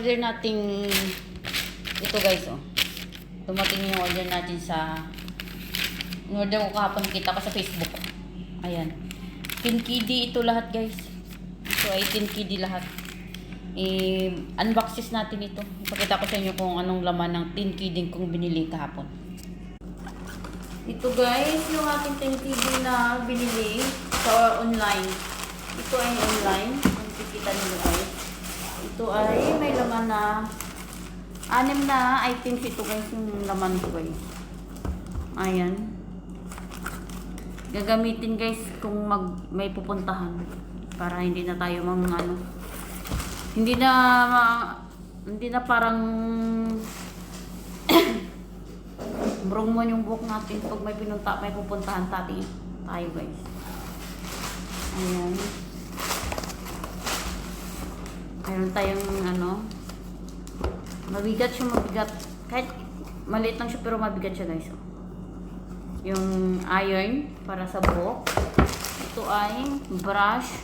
order nating ito guys, oh. Dumating yung order natin sa in-order ko kahapon, kita ko sa Facebook. Ayan. Tinkidi ito lahat guys. Ito ay tinkidi lahat. Unboxes natin ito. Ipakita ko sa inyo kung anong laman ng tinkiding kong binili kahapon. Ito guys, yung ating tinkidi na binili sa online. Ito ay online. Kung kikita nyo guys. Ito ay may laman na 6 na items ito guys, yung laman ko guys. Ayan. Gagamitin guys kung may pupuntahan para hindi na tayo hindi na parang brungmon yung buhok natin pag may pupuntahan tayo guys. Ayan. Mayroon tayong mabigat siya, mabigat. Kahit maliit lang siya pero mabigat siya guys. Yung iron para sa buhok. Ito ay brush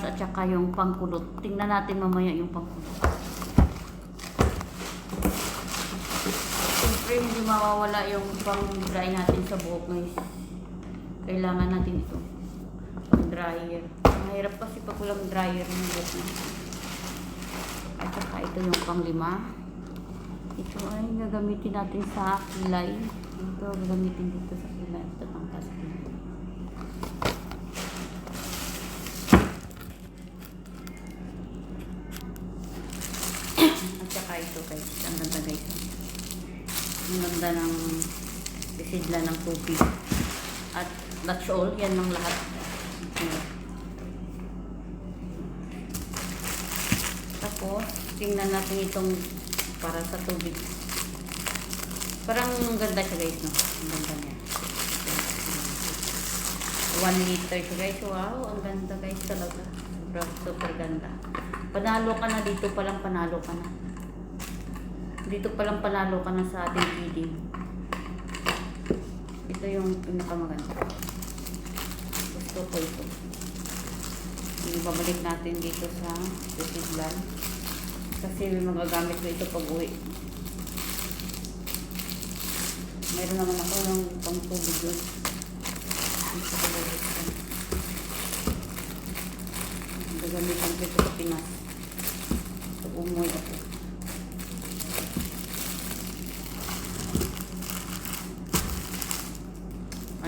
at saka yung pangkulot. Tingnan natin mamaya yung pangkulot. Siyempre hindi mawawala yung pang-dry natin sa buhok guys. Kailangan natin ito. Pang-dryer. Mahirap kasi pag walang dryer ng buhok natin. At saka ito yung pang-5. Ito ay gagamitin natin sa kilay. Ito gagamitin dito sa kilay. Ito pangkas kilay. At saka ito guys. Ang ganda guys. Ang ganda ng bisidla ng tubig. At that's all. Yan lang lahat. Tapos, tingnan natin itong para sa tubig. Parang ganda siya guys, no? Ang ganda niya. 1 liter siya guys. Wow, ang ganda guys talaga. Super ganda. Panalo ka na dito, palang panalo ka na. Dito palang panalo ka na sa ating feeding. Ito yung pinakamaganda. Gusto ko ito. Ibabalik natin dito sa pisiglan. Kasi may magagamit ko ito pag uwi. Meron naman ako ng pang-tubig yun. Ito ko babalik ko. Gagamitin ko ito sa Pinas. Ito umuwi ako.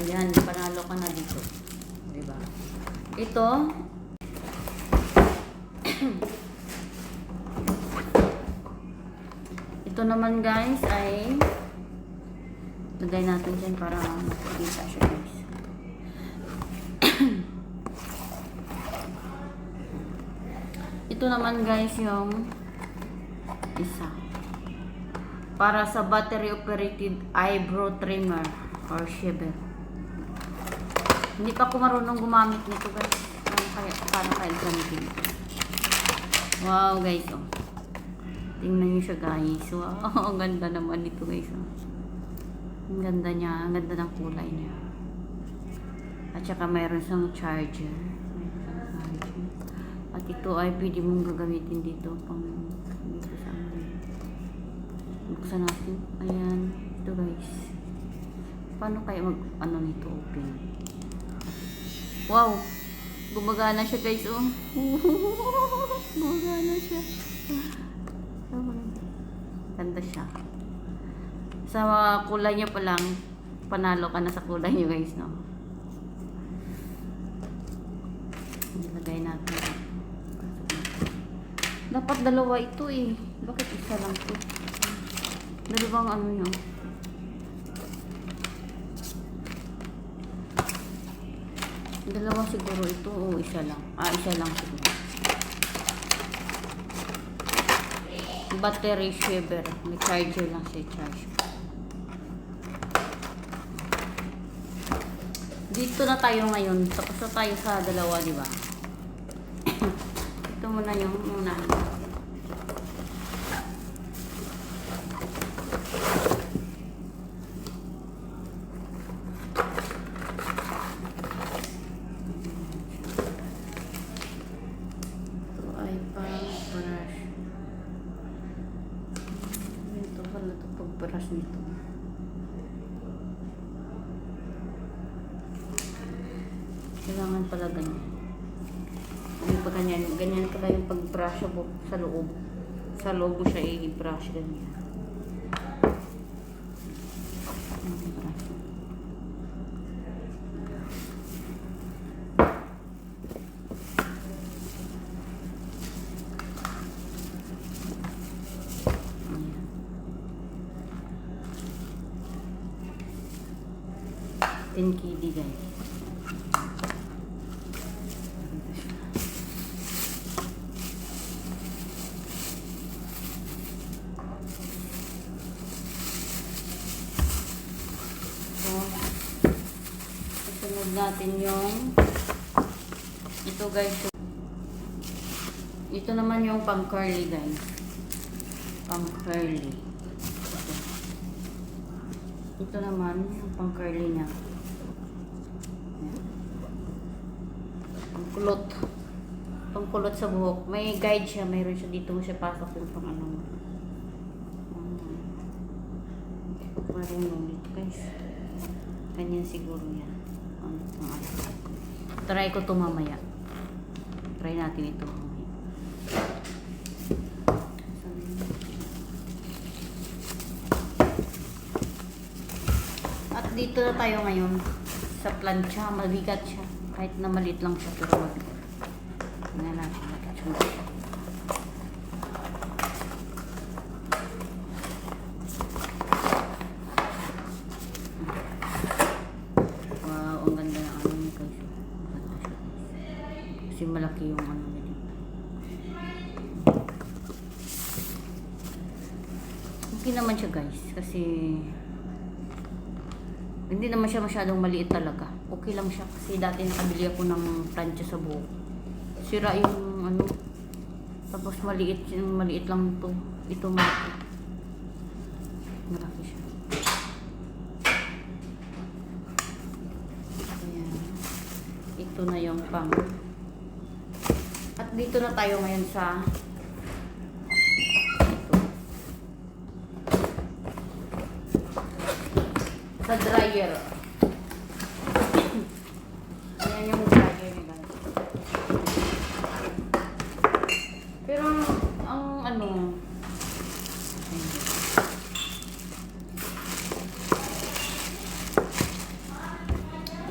Ayan, panalo ka na dito. Diba? Ito, ito naman guys ay lagay natin dyan para makikita siya guys. Ito naman guys yung isa para sa battery operated eyebrow trimmer or shaver. Hindi pa ako marunong gumamit nito guys. Paano kaya gamitin ito? Wow guys, oh. Tingnan nyo siya guys. Wow, ang ganda naman nito guys. Oh. Ang ganda niya, ang ganda ng kulay niya. At saka mayroon siyang charger. At ito ay pwede mong gagamitin dito pang dito sa buksan natin. Ayan, ito guys. Paano kaya nito open? Wow! Gumagana siya guys, oh. Gumagana siya. Ganda siya. Sa kulay niya pa lang, panalo ka na sa kulay niya guys, no? Ilagay natin. Dapat dalawa ito eh. Bakit isa lang ito? Dalawang nyo. Dalawa siguro ito o isa lang. Isa lang siguro. Battery shaver. May charger lang siya. Charge. Dito na tayo ngayon. Tapos na tayo sa dalawa, di ba? Ito muna yung unahin. pala ito pagparas nito. Kailangan pala ganyan. Ano pa ganyan? Ganyan pala yung pag-brush sa loob. Sa loob mo siya i-brush ganyan. KD guys. So, kasunod natin yung ito guys. Ito naman yung pang curly guys. Pang curly. Ito naman yung pang curly niya. Pangkulot. Pangkulot sa buhok. May guide siya. Mayroon siya dito. Siya pasok yung pang ano. Marunong dito guys. Ganyan siguro yan. Try ko ito mamaya. Try natin ito mamaya. At dito na tayo ngayon sa plancha. Mabigat siya. Kahit na maliit lang siya, pero mabigat. Tingnan natin. Wow, ang ganda ng ano niya guys. Maganda siya. Kasi malaki yung ano niya dito. Okay naman siya guys. Kasi hindi naman siya masyadong maliit talaga. Okay lang siya kasi dati nakabili ako ng plancha sa buhok. Sira yung ano. Tapos maliit lang to. Ito malaki. Malaki siya. Ayan. Ito na yung pang. At dito na tayo ngayon sa sa dryer. Ayan yung dryer nila. Pero ang ano,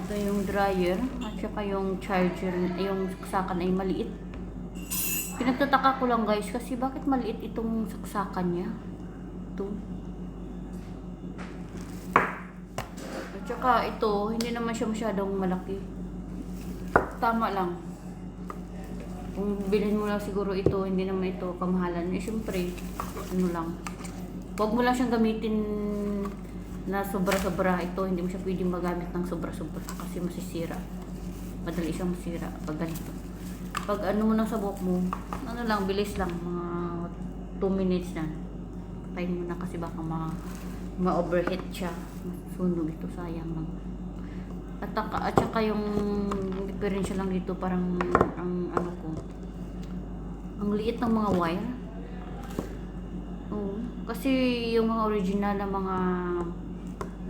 ito yung dryer at saka yung charger, yung saksakan ay maliit. Pinagtataka ko lang guys kasi bakit maliit itong saksakan niya. Ito. Tsaka ito, hindi naman siya masyadong malaki. Tama lang. Kung bilhin mo lang siguro ito, hindi naman ito kamahalan. Eh, syempre, ano lang. Huwag mo lang siyang gamitin na sobra-sobra. Ito, hindi mo siya pwedeng magamit ng sobra-sobra kasi masisira. Madali siyang masira pag ganito. Pag ano mo lang sa buhok mo, ano lang, bilis lang. Mga 2 minutes na. Patayin mo na kasi baka ma-overheat siya. Sunog ito, sayang lang. At saka yung diferensya lang dito parang ang ano ko. Ang liit ng mga wire. Oo. Kasi yung mga original na mga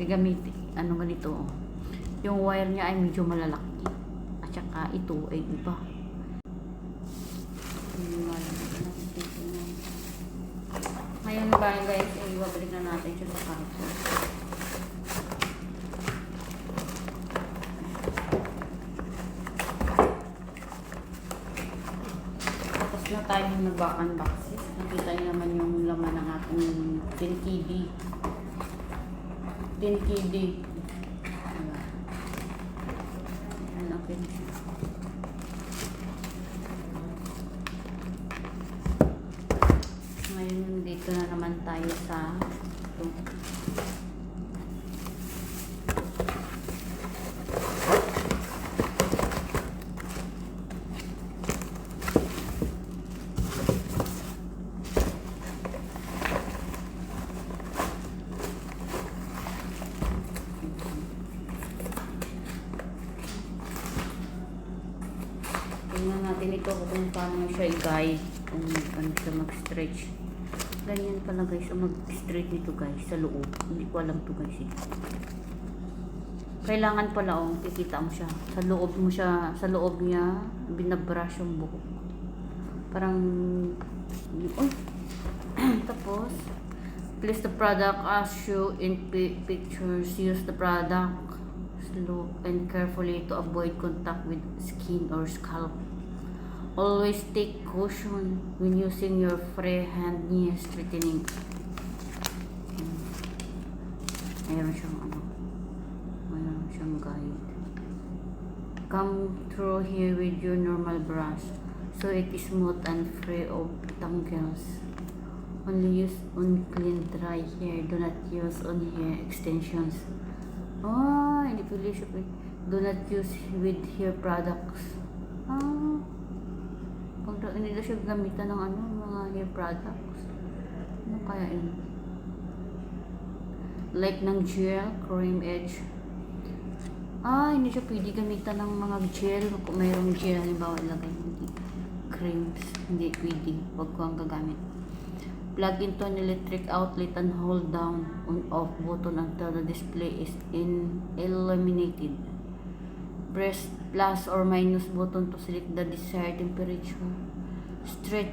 gamit, ano ganito. Yung wire niya ay medyo malalaki. At saka ito ay iba. Ngayon ba guys, ibabalik na natin siya sa carton. Tapos na tayong nag-unboxing. Nakita niyo naman yung laman ng ating 10 KD. 10 KD. Ayan, okay na siya. Ngayon, dito na naman tayo sa ito. Tingnan natin ito kung paano siya i-guide, kung ano siya mag-stretch. Ganyan pala guys, ang mag-straight nito guys, sa loob. Hindi ko alam to guys eh. Kailangan pala kikita mo siya. Sa loob mo siya, sa loob niya, binabrush yung buhok. Parang, tapos, place the product as shown in pictures. Use the product slow and carefully to avoid contact with skin or scalp. Always take caution when using your freehand knee straightening. Mayroon siyang guide. Come through here with your normal brush so it is smooth and free of tangles. Only use on clean dry hair. Do not use on hair extensions. Hindi pwede siya. Do not use with hair products. Hindi na siya gamitan ng mga hair products. Ano kaya yun? Like ng gel, cream edge. Hindi siya pwede gamitan ng mga gel. Kung mayroong gel, halimbawa ilagay hindi. Creams, hindi pwede. Huwag ko ang gagamit. Plug into an electric outlet and hold down on off button until the display is illuminated. Press plus or minus button to select the desired temperature. Straight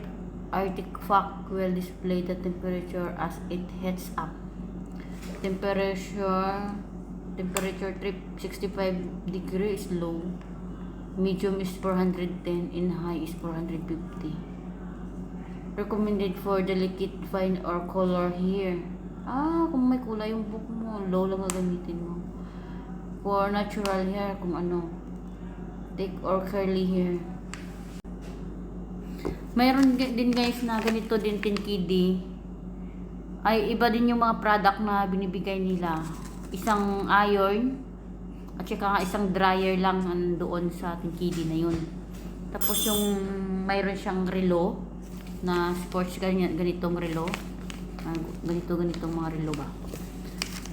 artifact will display the temperature as it heats up. Temperature 65 degrees is low. Medium is 410 and high is 450. Recommended for delicate fine or color hair. Kung may kulay yung buhok mo, low lang gagamitin mo. For natural hair, kung thick or curly hair. Mayroon din guys na ganito din Tinkidi. Ay iba din yung mga product na binibigay nila. Isang iron at saka isang dryer lang doon sa Tinkidi na yun. Tapos yung mayroon siyang relo na sports ganitong relo. Ganitong mga relo ba.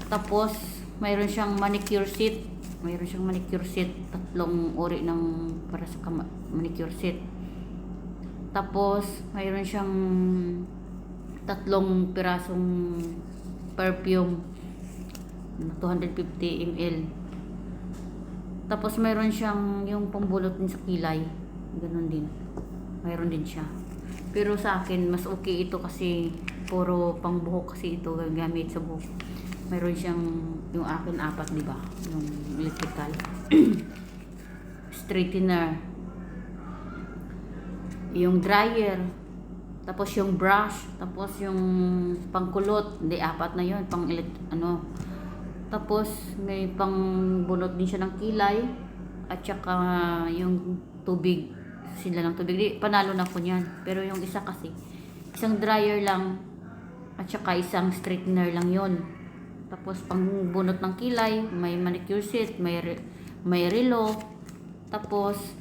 Tapos mayroon siyang manicure set. Tatlong uri ng para sa manicure set. Tapos mayroon siyang tatlong pirasong perfume na 250 ml. Tapos mayroon siyang yung pambulot din sa kilay. Ganun din. Mayroon din siya. Pero sa akin, mas okay ito kasi puro pangbuhok kasi ito gagamit sa buhok. Mayroon siyang yung akin 4, di ba? Yung electrical. Straightener. Yung dryer. Tapos yung brush. Tapos yung pangkulot. Hindi, 4 na yun. Tapos may pangbunot din siya ng kilay. At saka yung tubig. Sila ng tubig. Di, panalo na ko niyan. Pero yung isa kasi, isang dryer lang. At saka isang straightener lang yon. Tapos pangbunot ng kilay, may manicure set, may relo, tapos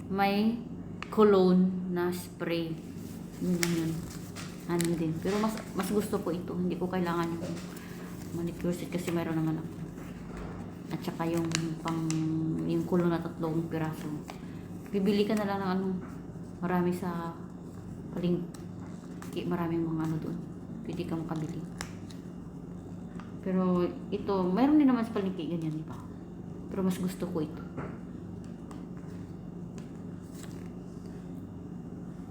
may cologne na spray. Yun. Din. Pero mas gusto ko ito. Hindi ko kailangan yung manicure set kasi mayroon naman ako. At saka yung cologne na 3 piraso. Bibili ka na lang ng marami sa palengke, maraming mga doon. Pwede ka makabili. Pero ito, mayroon din naman sa palengke ganyan, di ba? Pero mas gusto ko ito.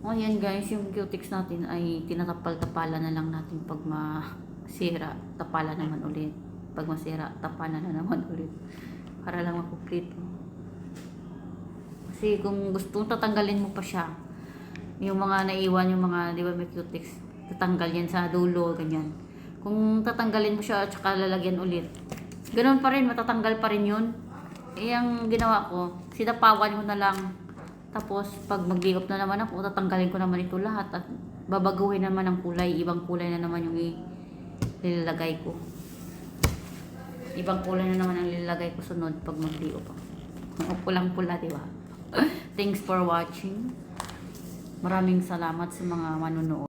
Ayan guys, yung cutex natin ay tinatapal-tapalan na lang natin pag masira, tapalan naman ulit. Pag masira, tapalan na naman ulit. Para lang makumpleto. Kasi kung gusto tatanggalin mo pa siya, yung mga naiwan, yung mga, di ba may cutex, tatanggal yan sa dulo, ganyan. Kung tatanggalin mo siya at saka lalagyan ulit, ganoon pa rin, matatanggal pa rin yun. Ang ginawa ko, sinapawan ko na lang. Tapos, pag mag-lay-off na naman ako, tatanggalin ko naman ito lahat at babaguhin naman ang kulay. Ibang kulay na naman yung ilalagay ko. Ibang kulay na naman ang ilalagay ko sunod pag mag-lay-off ako. Pulang-pula, diba? Thanks for watching. Maraming salamat sa mga manunood.